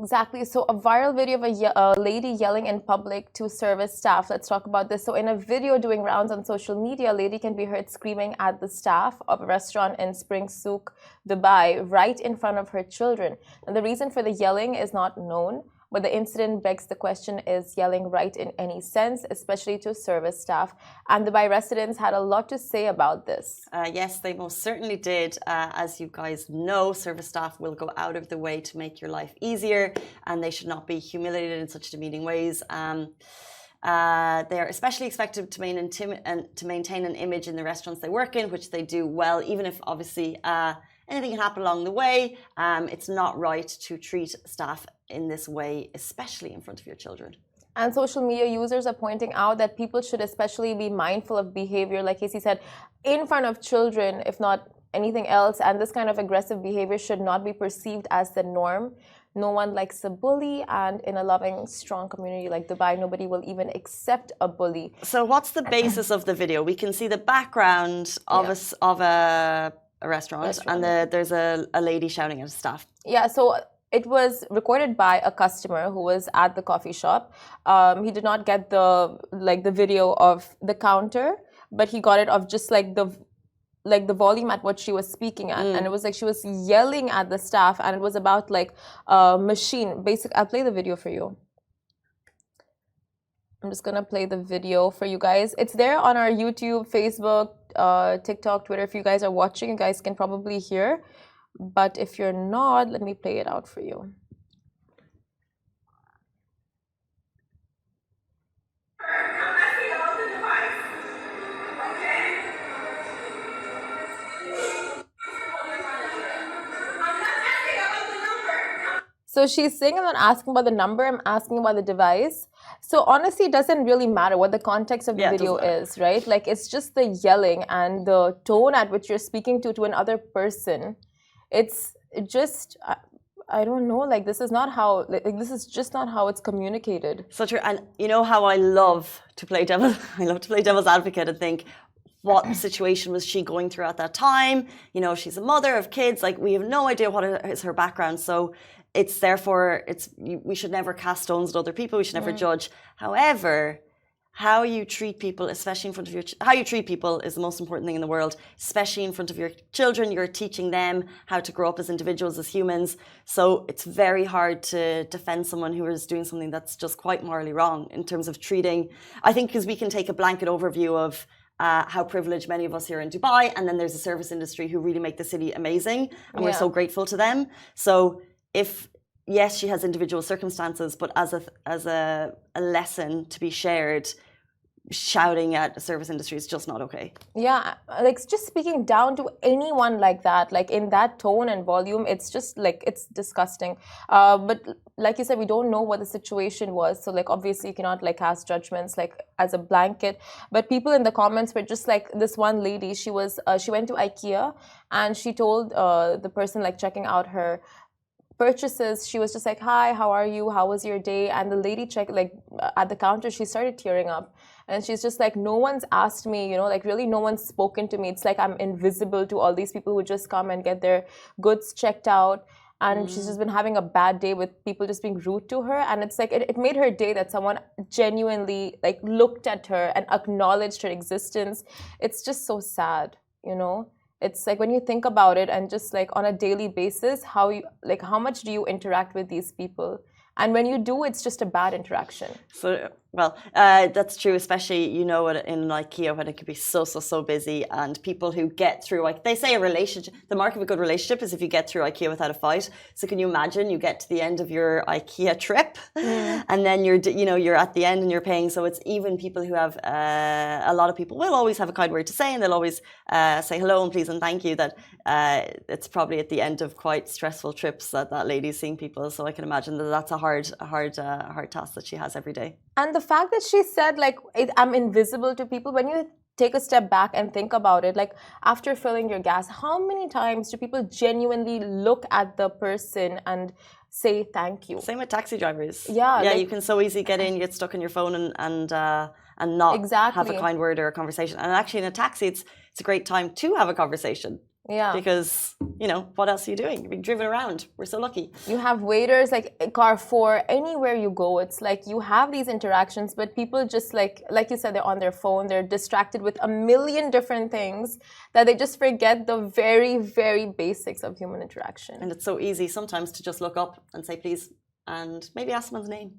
Exactly. So, a viral video of a lady yelling in public to service staff. Let's talk about this. So, in a video doing rounds on social media, a lady can be heard screaming at the staff of a restaurant in Spring Souk, Dubai, right in front of her children. And the reason for the yelling is not known, but the incident begs the question, is yelling right in any sense, especially to service staff? And Dubai residents had a lot to say about this. Yes, they most certainly did. As you guys know, service staff will go out of the way to make your life easier, and they should not be humiliated in such demeaning ways. They are especially expected to maintain an image in the restaurants they work in, which they do well, even if obviously anything can happen along the way. It's not right to treat staff in this way, especially in front of your children. And social media users are pointing out that people should especially be mindful of behavior, like Casey said, in front of children, if not anything else. And this kind of aggressive behavior should not be perceived as the norm. No one likes a bully, and in a loving, strong community like Dubai, nobody will even accept a bully. So what's the basis of the video? We can see the background of a restaurant, and there's a lady shouting at staff. Yeah, so it was recorded by a customer who was at the coffee shop. He did not get the video of the counter, but he got it of just the volume at what she was speaking at, and it was like she was yelling at the staff, and it was about like a machine. I'll play the video for you. I'm just gonna play the video for you guys. It's there on our YouTube, Facebook, TikTok, Twitter. If you guys are watching, you guys can probably hear. But if you're not, let me play it out for you. So she's saying, I'm not asking about the number, I'm asking about the device. So honestly, it doesn't really matter what the context of the video is, right? Like, it's just the yelling and the tone at which you're speaking to another person. It's just, I don't know, like, this is not how, like, this is just not how it's communicated. So true. And you know how I love to play devil's advocate and think, what situation was she going through at that time? You know, she's a mother of kids. Like, we have no idea what is her background. So we should never cast stones at other people. We should never judge. However, how you treat people, especially in front of how you treat people is the most important thing in the world, especially in front of your children. You're teaching them how to grow up as individuals, as humans. So it's very hard to defend someone who is doing something that's just quite morally wrong in terms of treating. I think because we can take a blanket overview of how privileged many of us here in Dubai, and then there's a service industry who really make the city amazing, and we're so grateful to them. So yes, she has individual circumstances, but as a lesson to be shared, shouting at the service industry is just not okay. Yeah, like, just speaking down to anyone like that, like in that tone and volume, it's just like, it's disgusting. But like you said, we don't know what the situation was, so like obviously you cannot like cast judgments like as a blanket. But people in the comments were just like, this one lady, she went to IKEA, and she told the person like checking out her purchases, she was just like, hi, how are you, how was your day? And the lady at the counter, she started tearing up, and she's just like, no one's asked me, you know, like really no one's spoken to me. It's like I'm invisible to all these people who just come and get their goods checked out. And she's just been having a bad day with people just being rude to her. And it's like, it made her day that someone genuinely like looked at her and acknowledged her existence. It's just so sad, you know. It's like, when you think about it, and just like on a daily basis, how much do you interact with these people? And when you do, it's just a bad interaction. So, well, that's true, especially, you know, in IKEA when it could be so busy, and people who get through, like they say, a relationship, the mark of a good relationship is if you get through IKEA without a fight. So can you imagine you get to the end of your IKEA trip and then you're at the end and you're paying. So it's even people who have, a lot of people will always have a kind word to say, and they'll always say hello and please and thank you. That it's probably at the end of quite stressful trips that lady's seeing people. So I can imagine that that's a hard task that she has every day. And the fact that she said, like, I'm invisible to people, when you take a step back and think about it, like, after filling your gas, how many times do people genuinely look at the person and say thank you? Same with taxi drivers. Yeah, like, you can so easily get in, you get stuck on your phone and not have a kind word or a conversation. And actually in a taxi, it's a great time to have a conversation. Yeah. Because, you know, what else are you doing? You're being driven around. We're so lucky. You have waiters like Carrefour, anywhere you go, it's like you have these interactions, but people just like you said, they're on their phone, they're distracted with a million different things that they just forget the very, very basics of human interaction. And it's so easy sometimes to just look up and say please and maybe ask someone's name.